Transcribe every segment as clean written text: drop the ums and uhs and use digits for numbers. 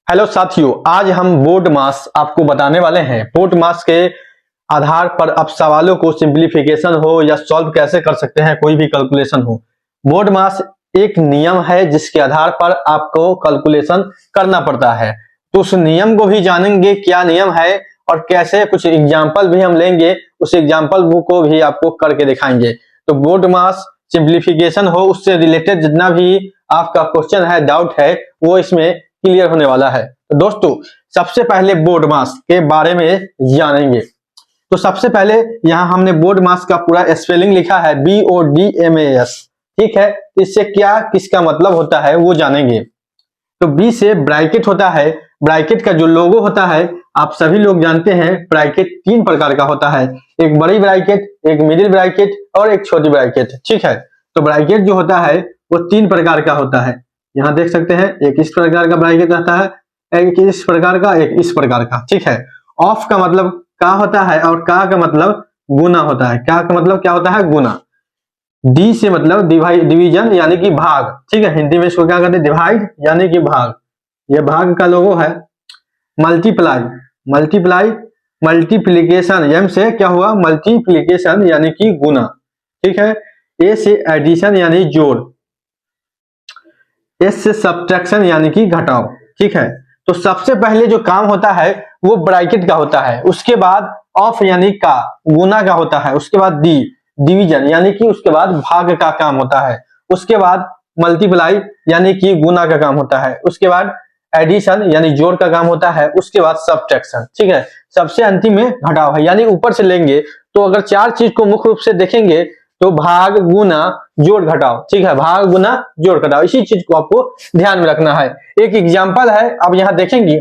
Hello साथियों, आज हम बोर्ड मास आपको बताने वाले हैं। बोर्ड मास के आधार पर आप सवालों को सिंप्लीफिकेशन हो या सॉल्व कैसे कर सकते हैं, कोई भी कैलकुलेशन हो। बोर्ड मास एक नियम है जिसके आधार पर आपको कैलकुलेशन करना पड़ता है। तो उस नियम को भी जानेंगे, क्या नियम है और कैसे, कुछ एग्जाम्पल भी हम लेंगे, उस एग्जाम्पल को भी आपको करके दिखाएंगे। तो बोर्ड मास सिंप्लीफिकेशन हो, उससे रिलेटेड जितना भी आपका क्वेश्चन है, डाउट है, वो इसमें क्लियर होने वाला है। तो दोस्तों, सबसे पहले बोर्ड मास के बारे में जानेंगे। तो सबसे पहले यहाँ हमने बोर्ड मास का पूरा स्पेलिंग लिखा है, BODMAS। ठीक है, इससे क्या किसका मतलब होता है वो जानेंगे। तो बी से ब्रैकेट होता है। ब्रैकेट का जो लोगो होता है आप सभी लोग जानते हैं, ब्रैकेट तीन प्रकार का होता है, एक बड़ी ब्रैकेट, एक मिडिल ब्रैकेट और एक छोटी ब्रैकेट। ठीक है, तो ब्रैकेट जो होता है वो तीन प्रकार का होता है। यहाँ देख सकते हैं, एक इस प्रकार का ब्रैकेट रहता है, एक इस प्रकार का, एक इस प्रकार का। ठीक है, ऑफ का मतलब का होता है और का मतलब गुना होता है। का मतलब क्या होता है? गुना। डी से मतलब डिवीजन यानी कि भाग। ठीक है, हिंदी में इसको क्या कहते हैं? डिवाइड यानी कि भाग। ये भाग का लोगो है। मल्टीप्लाई, मल्टीप्लाई, मल्टीप्लीकेशन, एम से क्या हुआ? मल्टीप्लीकेशन यानी कि गुना। ठीक है, ए से एडिशन यानी जोड़, एस से सब्ट्रैक्शन यानी कि घटाव। ठीक है, तो सबसे पहले जो काम होता है वो ब्रैकेट का होता है, उसके बाद ऑफ यानी का, गुना का होता है, उसके बाद डी डिवीजन यानी कि उसके बाद भाग का काम होता है, उसके बाद मल्टीप्लाई यानी कि गुना का काम होता है, उसके बाद एडिशन यानी जोड़ का काम होता है, उसके बाद सब्ट्रैक्शन। ठीक है, सबसे अंतिम में घटाव है, यानी ऊपर से लेंगे तो अगर चार चीज को मुख्य रूप से देखेंगे तो भाग, गुना, जोड़, घटाव। ठीक है, भाग, गुना, जोड़, घटाव, इसी चीज को आपको ध्यान में रखना है। एक एग्जांपल है, अब यहाँ देखेंगे,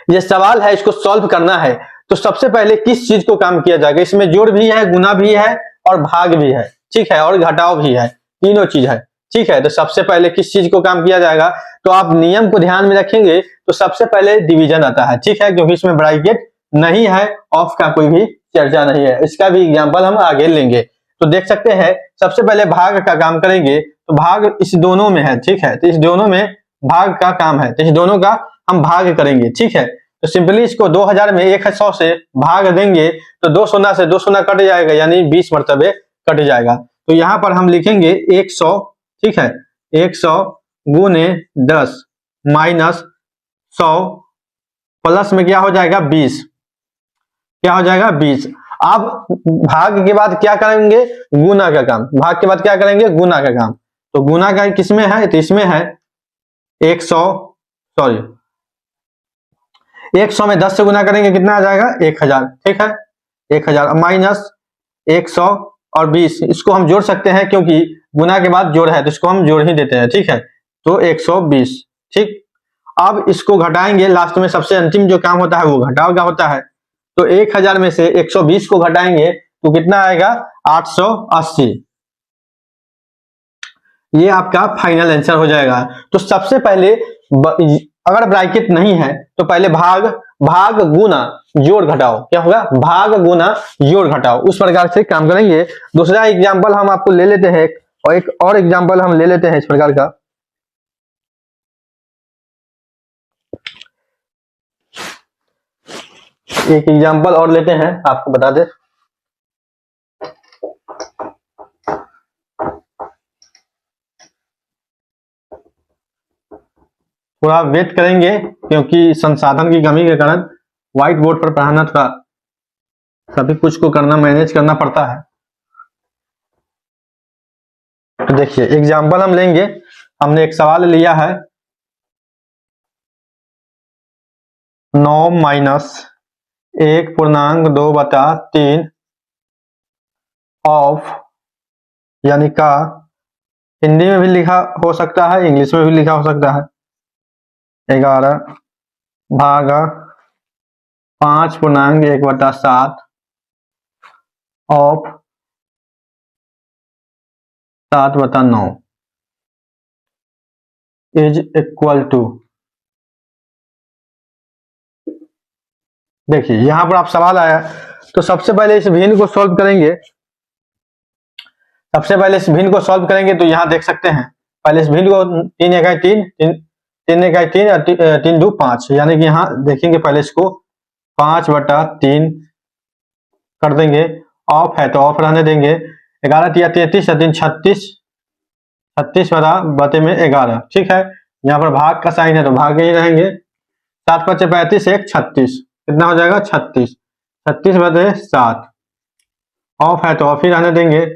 ये सवाल है, इसको सॉल्व करना है। तो सबसे पहले किस चीज को काम किया जाएगा? इसमें जोड़ भी है, गुना भी है और भाग भी है। ठीक है, और घटाव भी है, तीनों चीज है। ठीक है, तो सबसे पहले किस चीज को काम किया जाएगा? तो आप नियम को ध्यान में रखेंगे तो सबसे पहले डिवीजन आता है। ठीक है, क्योंकि इसमें ब्रैकेट नहीं है, ऑफ का कोई भी चर्चा नहीं है, इसका भी एग्जाम्पल हम आगे लेंगे। तो देख सकते हैं, सबसे पहले भाग का काम करेंगे तो भाग इस दोनों में है। ठीक है, तो इस दोनों में भाग का काम है, तो इस दोनों का हम भाग करेंगे। ठीक है, तो सिंपली इसको 2000 में 100 से भाग देंगे तो 2 शून्य से 2 शून्य कट जाएगा, यानी 20 मरतबे कट जाएगा। तो यहाँ पर हम लिखेंगे 100। ठीक है, 100 गुने 10 माइनस 100 प्लस में क्या हो जाएगा? 20। क्या हो जाएगा? 20। अब भाग के बाद क्या करेंगे? गुना का काम। भाग के बाद क्या करेंगे? गुना का काम। तो गुना का किसमें है? तो इसमें है 100, सॉरी 100 में 10 से गुना करेंगे, कितना आ जाएगा? 1000। ठीक है, 1000 माइनस 100 और 20, इसको हम जोड़ सकते हैं क्योंकि गुना के बाद जोड़ है तो इसको हम जोड़ ही देते हैं। ठीक है, तो 120। ठीक, अब इसको घटाएंगे, लास्ट में सबसे अंतिम जो काम होता है वो घटाव का होता है। तो 1000 में से 120 को घटाएंगे तो कितना आएगा? 880। ये आपका फाइनल आंसर हो जाएगा। तो सबसे पहले अगर ब्रैकेट नहीं है तो पहले भाग, भाग गुना जोड़ घटाओ, क्या होगा? भाग गुना जोड़ घटाओ, उस प्रकार से काम करेंगे। दूसरा एग्जांपल हम आपको ले लेते हैं, और एक और एग्जांपल हम ले लेते हैं इस प्रकार का। एक एग्जांपल और लेते हैं, आपको बता दे। थोड़ा वेट करेंगे क्योंकि संसाधन की कमी के कारण व्हाइट बोर्ड पर पढ़ाना थोड़ा सभी कुछ को करना, मैनेज करना पड़ता है। तो देखिए एग्जांपल हम लेंगे, हमने एक सवाल लिया है 9 माइनस 1.2/3 ऑफ, यानी का, हिंदी में भी लिखा हो सकता है, इंग्लिश में भी लिखा हो सकता है, 11 भागा 5.1/7 ऑफ 7/9 इज इक्वल टू। देखिए यहां पर आप सवाल आया, तो सबसे पहले इस भिन्न को सॉल्व करेंगे। सबसे पहले इस भिन्न को सॉल्व करेंगे तो यहां देख सकते हैं, पहले इस भिन्न को 3 1 3 3 इकाई 3 3 2 5, यानी कि यहाँ देखेंगे पहले इसको 5/3 कर देंगे। ऑफ है तो ऑफ रहने देंगे। 11 तिया 33 या 3 36, 36 में 11, ठीक है। यहाँ पर भाग का साइन है तो भाग ही रहेंगे। 7 5 35, 1 36, कितना हो जाएगा 36, 36/7। ऑफ है तो ऑफ ही रहने देंगे।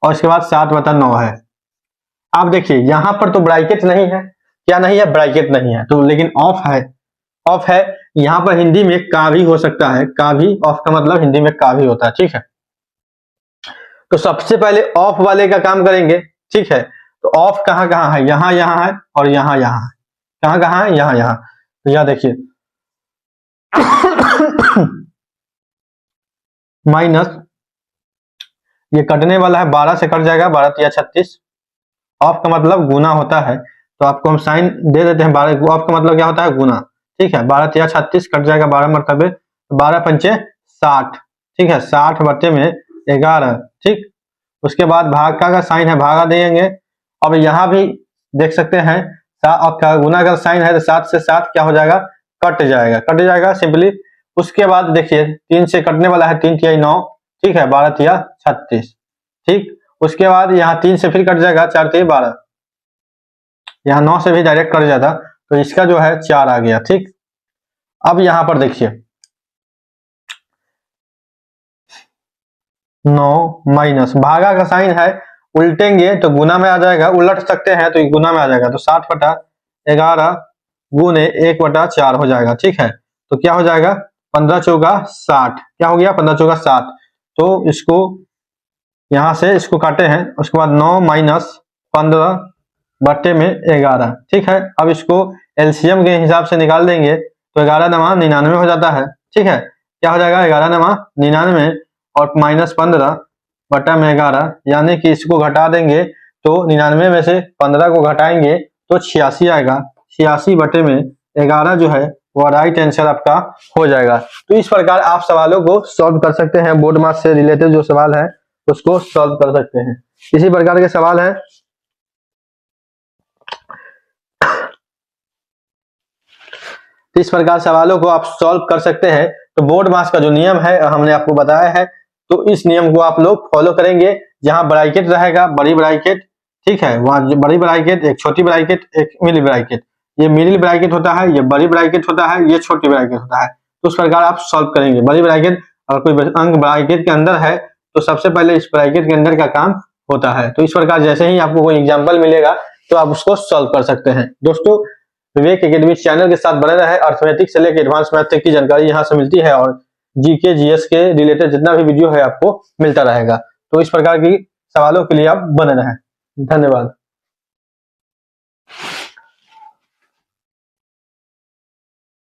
और इसके बाद 7/9 है। आप देखिए यहाँ पर तो ब्रैकेट नहीं है, क्या नहीं है, ब्रैकेट नहीं है तो, लेकिन ऑफ है, ऑफ है। यहाँ पर हिंदी में का भी हो सकता है, का भी, ऑफ का मतलब हिंदी में का भी होता है, ठीक है। तो सबसे पहले ऑफ वाले का काम करेंगे, ठीक है। तो ऑफ कहाँ कहाँ है, यहाँ यहाँ है और यहाँ यहाँ है। कहाँ कहाँ है, यहाँ यहाँ। तो यहाँ देखिए माइनस, ये कटने वाला है, 12 से कट जाएगा, 12 तिया 36। ऑफ का मतलब गुना होता है, तो आपको हम साइन दे देते हैं। 12 ऑफ का मतलब क्या होता है, गुना, ठीक है। 12 तिया 36 कट जाएगा 12 मरतबे, 12 पंचे 60, ठीक है। 60/11, ठीक। उसके बाद भाग का साइन है, भागा देंगे। अब यहाँ भी देख सकते हैं का गुना का साइन है तो 7 से 7 क्या हो जाएगा, कट जाएगा, कट जाएगा सिंपली। उसके बाद देखिए 3 से कटने वाला है, 3 तिया 9, ठीक है। 12 तिया 36, ठीक। उसके बाद यहाँ 3 से फिर कट जाएगा, 4 तिया 12, यहाँ 9 से भी डायरेक्ट कट जाता, तो इसका जो है 4 आ गया, ठीक। अब यहाँ पर देखिए 9 माइनस, भागा का साइन है, उल्टेंगे तो गुना में आ जाएगा, उलट सकते हैं तो गुना में आ जाएगा। तो 60/11 गुने 1/4 हो जाएगा, ठीक है। तो क्या हो जाएगा, 15 चौका 60, क्या हो गया 15 चौका 60। तो इसको यहां से इसको काटे हैं। उसके बाद 9 माइनस 15/11, ठीक है। अब इसको एलसीएम के हिसाब से निकाल देंगे तो 11 नमा 99 हो जाता है, ठीक है। क्या हो जाएगा 11 नमा 99 और माइनस 15/11, यानी कि इसको घटा देंगे तो 99 में से 15 को घटाएंगे तो 86 आएगा। 86/11 जो है वो राइट आंसर आपका हो जाएगा। तो इस प्रकार आप सवालों को सॉल्व कर सकते हैं। बोर्ड मार्क्स से रिलेटेड जो सवाल है उसको सॉल्व कर सकते हैं। इसी प्रकार के सवाल है इस प्रकार सवालों को आप सॉल्व कर सकते हैं। तो बोर्ड मार्क्स का जो नियम है हमने आपको बताया है, तो इस नियम को आप लोग फॉलो करेंगे। जहां ब्रैकेट रहेगा, बड़ी ब्रैकेट, ठीक है, वहां बड़ी ब्रैकेट, एक छोटी ब्रैकेट, एक मिडिल ब्रैकेट। ये मिडिल ब्रैकेट होता है, ये बड़ी ब्रैकेट होता है, ये छोटी ब्रैकेट होता है। तो उस प्रकार आप सॉल्व करेंगे। बड़ी ब्रैकेट और कोई अंक ब्रैकेट के अंदर है तो सबसे पहले इस ब्रैकेट के अंदर का काम होता है। तो इस प्रकार जैसे ही आपको कोई एग्जाम्पल मिलेगा तो आप उसको सॉल्व कर सकते हैं। दोस्तों, विवेक एकेडमी चैनल के साथ बने रहे। अर्थमेटिक्स से लेकर एडवांस मैथ तक की जानकारी यहाँ से मिलती है और जीके जीएस के रिलेटेड जितना भी वीडियो है आपको मिलता रहेगा। तो इस प्रकार की सवालों के लिए आप बने रहें। धन्यवाद।